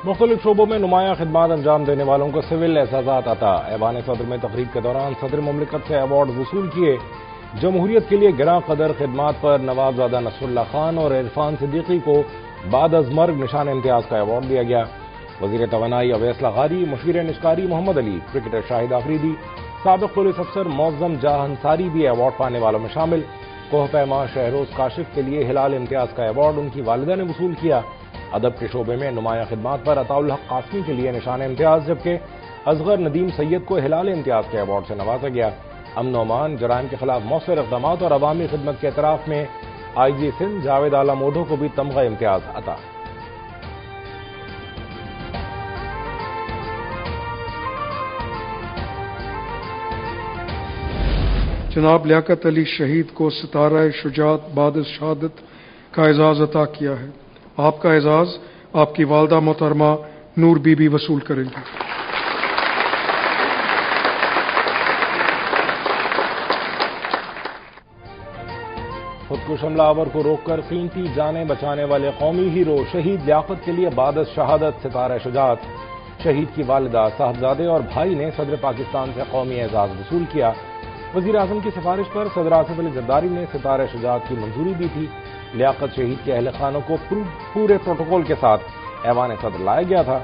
مختلف شعبوں میں نمایاں خدمات انجام دینے والوں کو سول اعزازات عطا۔ ایوان صدر میں تقریب کے دوران صدر مملکت سے ایوارڈ وصول کیے۔ جمہوریت کے لیے گراں قدر خدمات پر نوابزادہ نصر اللہ خان اور عرفان صدیقی کو بعد از مرگ نشان امتیاز کا ایوارڈ دیا گیا۔ وزیر توانائی اویس لغاری، مشیر نشکاری محمد علی، کرکٹر شاہد آفریدی، سابق پولیس افسر معظم جاہ انصاری بھی ایوارڈ پانے والوں میں شامل۔ کوہ پیما شہروز کاشف کے لیے ہلال امتیاز کا ایوارڈ ان کی والدہ نے وصول کیا۔ ادب کے شعبے میں نمایاں خدمات پر عطاء الحق قاسمی کے لیے نشان امتیاز، جبکہ اصغر ندیم سید کو ہلال امتیاز کے ایوارڈ سے نوازا گیا۔ امن و امان، جرائم کے خلاف مؤثر اقدامات اور عوامی خدمت کے اعتراف میں آئی جی سندھ جاوید اعلی موڈو کو بھی تمغہ امتیاز عطا۔ جناب لیاقت علی شہید کو ستارہ شجاعت بعد شہادت کا اعزاز عطا کیا ہے۔ آپ کا اعزاز آپ کی والدہ محترمہ نور بی بی وصول کریں گی۔ خودکش حملہ آور کو روک کر قیمتی جانیں بچانے والے قومی ہیرو شہید لیاقت کے لیے بعد از شہادت ستارہ شجاعت۔ شہید کی والدہ، صاحبزادے اور بھائی نے صدر پاکستان سے قومی اعزاز وصول کیا۔ وزیر اعظم کی سفارش پر صدر آصف علی زرداری نے ستارہ شجاعت کی منظوری دی تھی۔ لیاقت شہید کے اہل خانوں کو پورے پروٹوکول کے ساتھ ایوان صدر لایا گیا تھا۔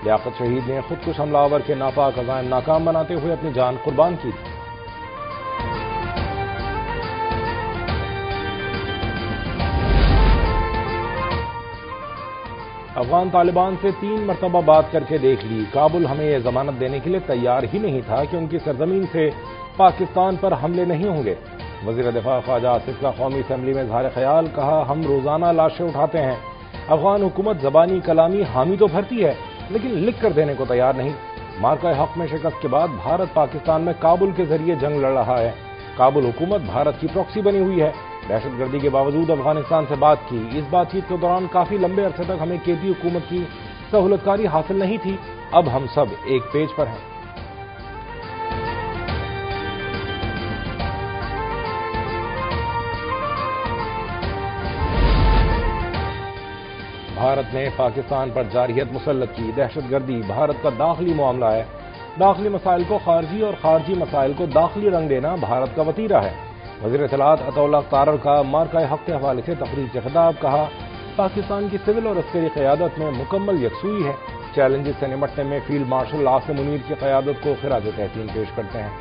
لیاقت شہید نے خودکش حملہ آور کے ناپاک عزائم ناکام بناتے ہوئے اپنی جان قربان کی تھی۔ افغان طالبان سے 3 مرتبہ بات کر کے دیکھ لی، کابل ہمیں یہ ضمانت دینے کے لیے تیار ہی نہیں تھا کہ ان کی سرزمین سے پاکستان پر حملے نہیں ہوں گے۔ وزیر دفاع خواجہ آصف کا قومی اسمبلی میں اظہار خیال، کہا ہم روزانہ لاشیں اٹھاتے ہیں، افغان حکومت زبانی کلامی حامی تو بھرتی ہے لیکن لکھ کر دینے کو تیار نہیں۔ مارکہ حق میں شکست کے بعد بھارت پاکستان میں کابل کے ذریعے جنگ لڑ رہا ہے۔ کابل حکومت بھارت کی پراکسی بنی ہوئی ہے۔ دہشت گردی کے باوجود افغانستان سے بات کی۔ اس بات چیت کے دوران کافی لمبے عرصے تک ہمیں کیتی حکومت کی سہولت کاری حاصل نہیں تھی، اب ہم سب ایک پیج پر ہیں۔ بھارت نے پاکستان پر جارحیت مسلط کی۔ دہشت گردی بھارت کا داخلی معاملہ ہے۔ داخلی مسائل کو خارجی اور خارجی مسائل کو داخلی رنگ دینا بھارت کا وتیرہ ہے۔ وزیر اطلاعات عطاء اللہ تارڑ کا مارکہ حق کے حوالے سے تقریر سے خطاب، کہا پاکستان کی سول اور عسکری قیادت میں مکمل یکسوئی ہے۔ چیلنجز سے نمٹنے میں فیلڈ مارشل عاصم منیر کی قیادت کو خراج تحسین پیش کرتے ہیں۔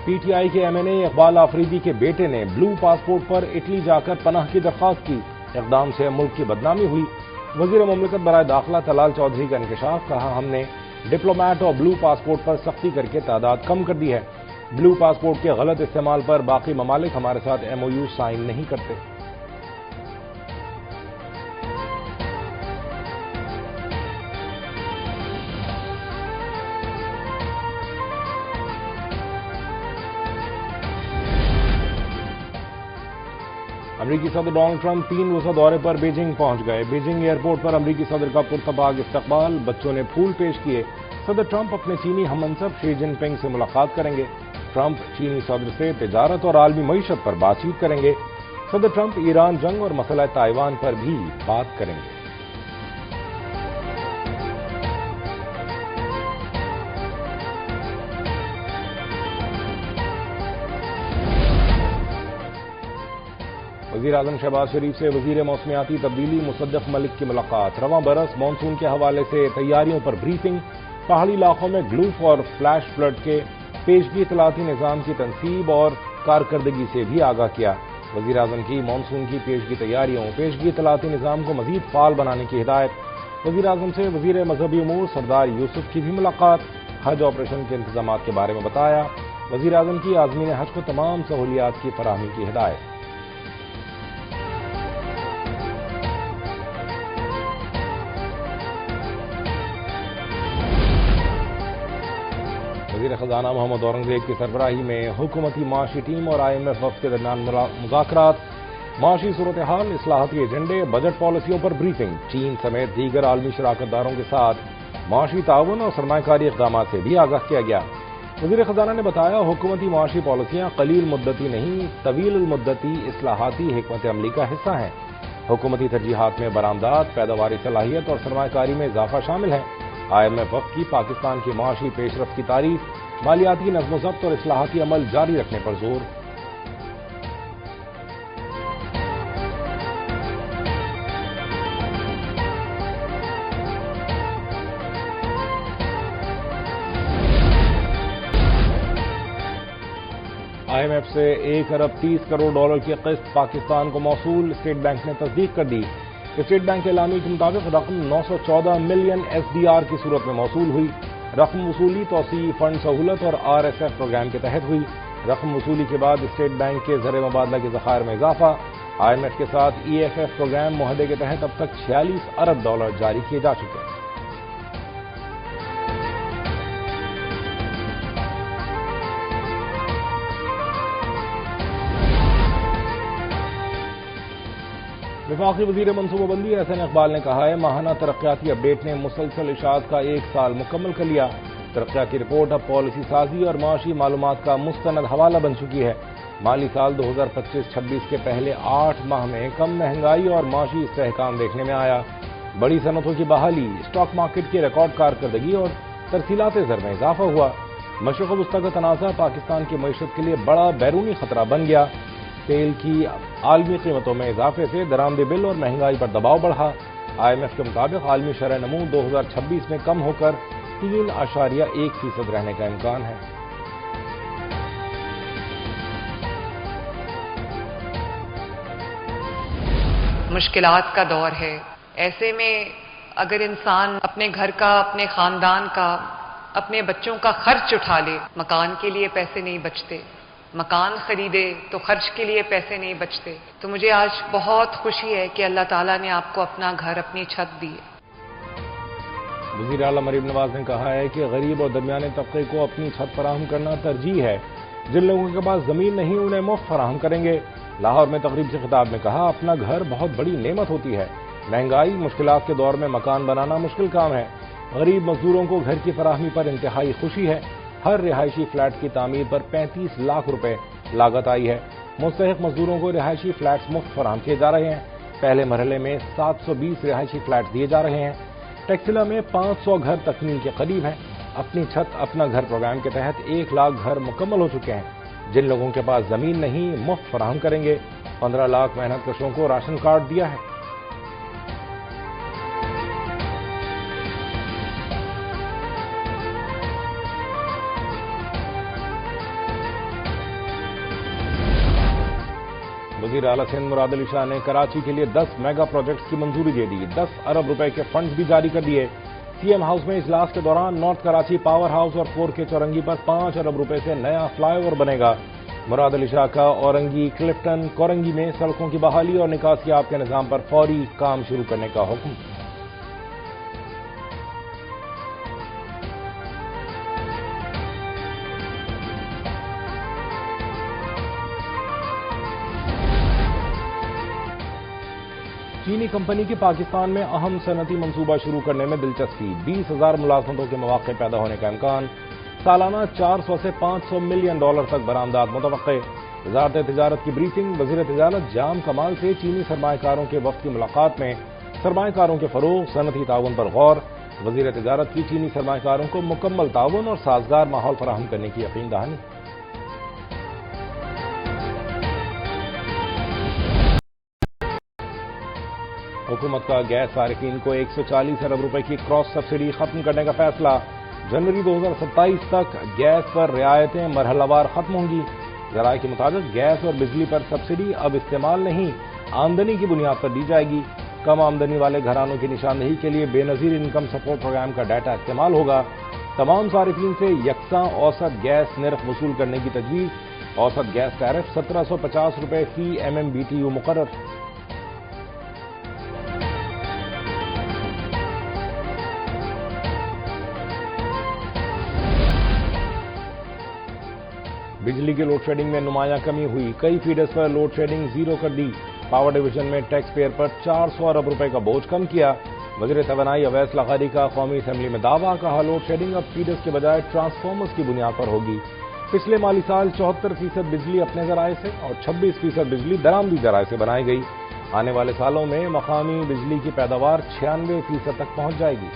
پی ٹی آئی کے ایم این اے اقبال آفریدی کے بیٹے نے بلو پاسپورٹ پر اٹلی جا کر پناہ کی درخواست کی۔ اقدام سے ملک کی بدنامی ہوئی۔ وزیر مملکت برائے داخلہ طلال چودھری کا انکشاف، کہا ہم نے ڈپلومیٹ اور بلو پاسپورٹ پر سختی کر کے تعداد کم کر دی ہے۔ بلو پاسپورٹ کے غلط استعمال پر باقی ممالک ہمارے ساتھ ایم او یو سائن نہیں کرتے۔ امریکی صدر ڈونلڈ ٹرمپ 3 روزہ دورے پر بیجنگ پہنچ گئے۔ بیجنگ ایئرپورٹ پر امریکی صدر کا پرتپاک استقبال، بچوں نے پھول پیش کیے۔ صدر ٹرمپ اپنے چینی ہم منصب شی جن پنگ سے ملاقات کریں گے۔ ٹرمپ چینی صدر سے تجارت اور عالمی معیشت پر بات چیت کریں گے۔ صدر ٹرمپ ایران جنگ اور مسئلہ تائیوان پر بھی بات کریں گے۔ وزیر اعظم شہباز شریف سے وزیر موسمیاتی تبدیلی مصدق ملک کی ملاقات۔ رواں برس مانسون کے حوالے سے تیاریوں پر بریفنگ، پہاڑی علاقوں میں گلوف اور فلیش فلڈ کے پیشگی اطلاعاتی نظام کی تنصیب اور کارکردگی سے بھی آگاہ کیا۔ وزیر اعظم کی مانسون کی پیشگی تیاریوں، پیشگی اطلاعاتی نظام کو مزید فعال بنانے کی ہدایت۔ وزیر اعظم سے وزیر مذہبی امور سردار یوسف کی بھی ملاقات، حج آپریشن کے انتظامات کے بارے میں بتایا۔ وزیر اعظم کی عازمین حج کو تمام سہولیات کی فراہمی کی ہدایت۔ وزیر خزانہ محمد اورنگزیب کی سربراہی میں حکومتی معاشی ٹیم اور آئی ایم ایف وفد کے درمیان مذاکرات، معاشی صورتحال، اصلاحاتی ایجنڈے، بجٹ پالیسیوں پر بریفنگ۔ چین سمیت دیگر عالمی شراکت داروں کے ساتھ معاشی تعاون اور سرمایہ کاری اقدامات سے بھی آگاہ کیا گیا۔ وزیر خزانہ نے بتایا حکومتی معاشی پالیسیاں قلیل مدتی نہیں طویل المدتی اصلاحاتی حکمت عملی کا حصہ ہیں۔ حکومتی ترجیحات میں برآمدات، پیداواری صلاحیت اور سرمایہ کاری میں اضافہ شامل ہے۔ IMF وفد کی پاکستان کی معاشی پیش رفت کی تعریف، مالیاتی نظم و ضبط اور اصلاحاتی عمل جاری رکھنے پر زور۔ IMF سے 1 ارب 30 کروڑ ڈالر کی قسط پاکستان کو موصول، اسٹیٹ بینک نے تصدیق کر دی۔ اسٹیٹ بینک کے اعلامیے کے مطابق رقم 914 ملین SDR کی صورت میں موصول ہوئی۔ رقم وصولی توسیعی فنڈ سہولت اور RSF پروگرام کے تحت ہوئی۔ رقم وصولی کے بعد اسٹیٹ بینک کے زر مبادلہ کے ذخائر میں اضافہ۔ IMF کے ساتھ EFF پروگرام معاہدے کے تحت اب تک 46 ارب ڈالر جاری کیے جا چکے ہیں۔ وفاقی وزیر منصوبہ بندی احسن اقبال نے کہا ہے ماہانہ ترقیاتی اپڈیٹ نے مسلسل اشاعت کا 1 سال مکمل کر لیا۔ ترقیاتی رپورٹ اب پالیسی سازی اور معاشی معلومات کا مستند حوالہ بن چکی ہے۔ مالی سال 2025-26 کے پہلے 8 ماہ میں کم مہنگائی اور معاشی استحکام دیکھنے میں آیا۔ بڑی صنعتوں کی بحالی، اسٹاک مارکیٹ کی ریکارڈ کارکردگی اور ترسیلات زر میں اضافہ ہوا۔ مشرق وسطی کا تنازع پاکستان کی معیشت کے لیے بڑا بیرونی خطرہ بن گیا۔ تیل کی عالمی قیمتوں میں اضافے سے درآمدی بل اور مہنگائی پر دباؤ بڑھا۔ IMF کے مطابق عالمی شرح نمو 2026 میں کم ہو کر 3.1% رہنے کا امکان ہے۔ مشکلات کا دور ہے، ایسے میں اگر انسان اپنے گھر کا، اپنے خاندان کا، اپنے بچوں کا خرچ اٹھا لے، مکان کے لیے پیسے نہیں بچتے، مکان خریدے تو خرچ کے لیے پیسے نہیں بچتے، تو مجھے آج بہت خوشی ہے کہ اللہ تعالیٰ نے آپ کو اپنا گھر، اپنی چھت دی ہے۔ وزیر اعلیٰ مریم نواز نے کہا ہے کہ غریب اور درمیانے طبقے کو اپنی چھت فراہم کرنا ترجیح ہے۔ جن لوگوں کے پاس زمین نہیں انہیں مفت فراہم کریں گے۔ لاہور میں تقریب سے خطاب میں کہا اپنا گھر بہت بڑی نعمت ہوتی ہے۔ مہنگائی، مشکلات کے دور میں مکان بنانا مشکل کام ہے۔ غریب مزدوروں کو گھر کی فراہمی پر انتہائی خوشی ہے۔ ہر رہائشی فلیٹ کی تعمیر پر 35 لاکھ روپے لاگت آئی ہے۔ مستحق مزدوروں کو رہائشی فلیٹس مفت فراہم کیے جا رہے ہیں۔ پہلے مرحلے میں 720 رہائشی فلیٹس دیے جا رہے ہیں۔ ٹیکسلا میں 500 گھر تکمیل کے قریب ہیں۔ اپنی چھت اپنا گھر پروگرام کے تحت 1 لاکھ گھر مکمل ہو چکے ہیں۔ جن لوگوں کے پاس زمین نہیں مفت فراہم کریں گے۔ 15 لاکھ محنت کشوں کو راشن کارڈ دیا ہے۔ وزیر اعلیٰ سندھ مراد علی شاہ نے کراچی کے لیے 10 میگا پروجیکٹس کی منظوری دے دی۔ 10 ارب روپے کے فنڈز بھی جاری کر دیے۔ CM ہاؤس میں اجلاس کے دوران نارتھ کراچی پاور ہاؤس اور 4K چورنگی پر 5 ارب روپے سے نیا فلائی اوور بنے گا۔ مراد علی شاہ کا اورنگی، کلفٹن، کورنگی میں سڑکوں کی بحالی اور نکاسی آب کے نظام پر فوری کام شروع کرنے کا حکم۔ چینی کمپنی کی پاکستان میں اہم صنعتی منصوبہ شروع کرنے میں دلچسپی۔ 20,000 ملازمتوں کے مواقع پیدا ہونے کا امکان۔ سالانہ 400 سے 500 ملین ڈالر تک برآمدات متوقع۔ وزارت تجارت کی بریفنگ۔ وزیر تجارت جام کمال سے چینی سرمایہ کاروں کے وفد کی ملاقات میں سرمایہ کاروں کے فروغ، صنعتی تعاون پر غور۔ وزیر تجارت کی چینی سرمایہ کاروں کو مکمل تعاون اور سازگار ماحول فراہم کرنے کی یقین دہانی۔ حکومت کا گیس صارفین کو 140 ارب روپے کی کراس سبسڈی ختم کرنے کا فیصلہ۔ جنوری 2027 تک گیس پر رعایتیں مرحلہ وار ختم ہوں گی۔ ذرائع کے مطابق گیس اور بجلی پر سبسڈی اب استعمال نہیں، آمدنی کی بنیاد پر دی جائے گی۔ کم آمدنی والے گھرانوں کی نشاندہی کے لیے بے نظیر انکم سپورٹ پروگرام کا ڈیٹا استعمال ہوگا۔ تمام صارفین سے یکساں اوسط گیس نرخ وصول کرنے کی تجویز۔ اوسط گیس ٹیرف 1750 روپے فی MMBTU مقرر۔ بجلی کی لوڈ شیڈنگ میں نمایاں کمی ہوئی۔ کئی فیڈرز پر لوڈ شیڈنگ 0 کر دی۔ پاور ڈویژن میں ٹیکس پیئر پر 400 ارب روپے کا بوجھ کم کیا۔ وزیر توانائی اویس لغاری کا قومی اسمبلی میں دعویٰ، کہا لوڈ شیڈنگ اب فیڈرز کے بجائے ٹرانسفارمرز کی بنیاد پر ہوگی۔ پچھلے مالی سال 74% بجلی اپنے ذرائع سے اور 26% بجلی درآمدی ذرائع سے بنائی گئی۔ آنے والے سالوں میں مقامی بجلی کی پیداوار 96% تک پہنچ جائے گی۔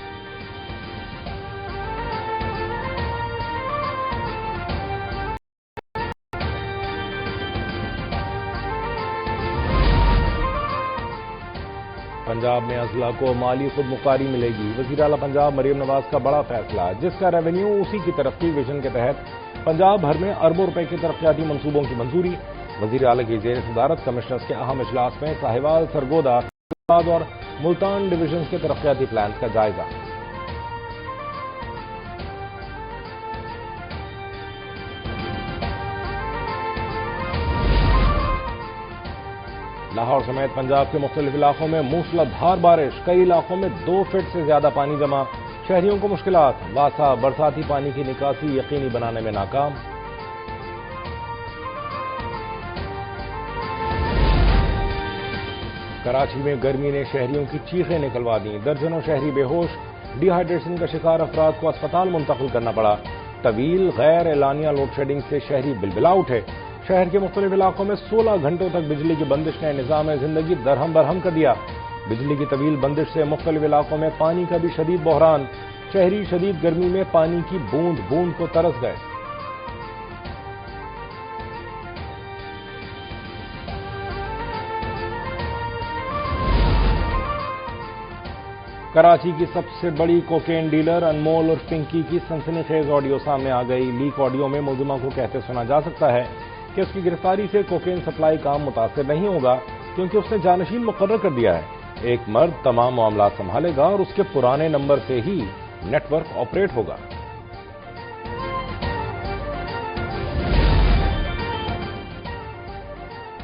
پنجاب میں اضلاع کو مالی خود مختاری ملے گی۔ وزیر اعلیٰ پنجاب مریم نواز کا بڑا فیصلہ، جس کا ریونیو اسی کی ترقی ویژن کے تحت پنجاب بھر میں اربوں روپے کے ترقیاتی منصوبوں کی منظوری۔ وزیر اعلیٰ کی زیر صدارت کمشنرز کے اہم اجلاس میں ساہیوال، سرگودا اور ملتان ڈویژنز کے ترقیاتی پلانز کا جائزہ۔ لاہور سمیت پنجاب کے مختلف علاقوں میں موسلا دھار بارش، کئی علاقوں میں 2 فٹ سے زیادہ پانی جمع، شہریوں کو مشکلات۔ واسا برساتی پانی کی نکاسی یقینی بنانے میں ناکام۔ کراچی میں گرمی نے شہریوں کی چیخیں نکلوا دیں، درجنوں شہری بے ہوش، ڈی ہائیڈریشن کا شکار افراد کو اسپتال منتقل کرنا پڑا۔ طویل غیر اعلانیہ لوڈ شیڈنگ سے شہری بلبلا اٹھے۔ شہر کے مختلف علاقوں میں 16 گھنٹوں تک بجلی کی بندش نے نظام زندگی درہم برہم کر دیا۔ بجلی کی طویل بندش سے مختلف علاقوں میں پانی کا بھی شدید بحران، شہری شدید گرمی میں پانی کی بوند بوند کو ترس گئے۔ کراچی کی سب سے بڑی کوکین ڈیلر انمول اور پنکی کی سنسنی خیز آڈیو سامنے آ گئی۔ لیک آڈیو میں ملزمہ کو کہتے سنا جا سکتا ہے کہ اس کی گرفتاری سے کوکین سپلائی کام متاثر نہیں ہوگا کیونکہ اس نے جانشین مقرر کر دیا ہے۔ ایک مرد تمام معاملات سنبھالے گا اور اس کے پرانے نمبر سے ہی نیٹ ورک آپریٹ ہوگا۔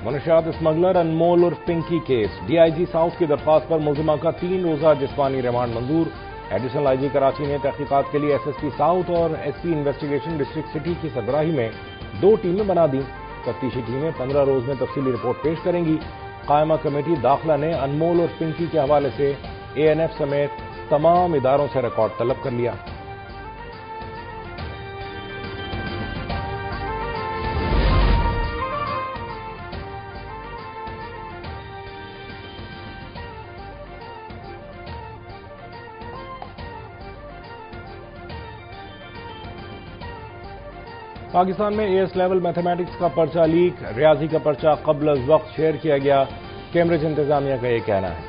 منشیات اسمگلر انمول اور Pinki case, D I G South کی درخواست پر ملزمہ کا 3 روزہ جسمانی ریمانڈ منظور۔ ایڈیشنل آئی جی کراچی نے تحقیقات کے لیے ایس ایس پی ساؤتھ اور S P investigation district city کی سربراہی میں 2 ٹیمیں بنا دیں۔ تفتیشی ٹیمیں 15 روز میں تفصیلی رپورٹ پیش کریں گی۔ قائمہ کمیٹی داخلہ نے انمول اور پنکی کے حوالے سے اے این ایف سمیت تمام اداروں سے ریکارڈ طلب کر لیا۔ پاکستان میں اے ایس لیول میتھمیٹکس کا پرچہ لیک، ریاضی کا پرچہ قبل از وقت شیئر کیا گیا، کیمبرج انتظامیہ کا یہ کہنا ہے۔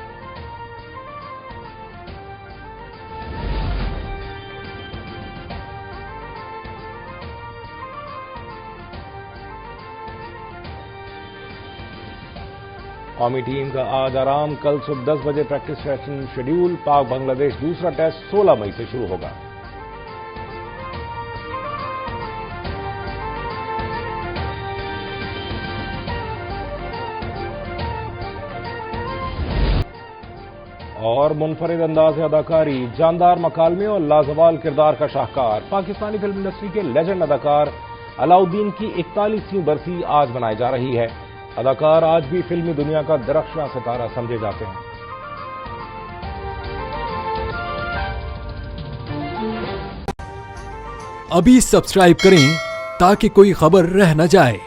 قومی ٹیم کا آج آرام، کل صبح 10 بجے پریکٹس سیشن شیڈیول۔ پاک بنگلہ دیش دوسرا ٹیسٹ 16 مئی سے شروع ہوگا۔ اور منفرد انداز اداکاری، جاندار مکالمے اور لازوال کردار کا شاہکار، پاکستانی فلم انڈسٹری کے لیجنڈ اداکار علاؤالدین کی 41ویں برسی آج منائی جا رہی ہے۔ اداکار آج بھی فلمی دنیا کا درخشاں ستارہ سمجھے جاتے ہیں۔ ابھی سبسکرائب کریں تاکہ کوئی خبر رہ نہ جائے۔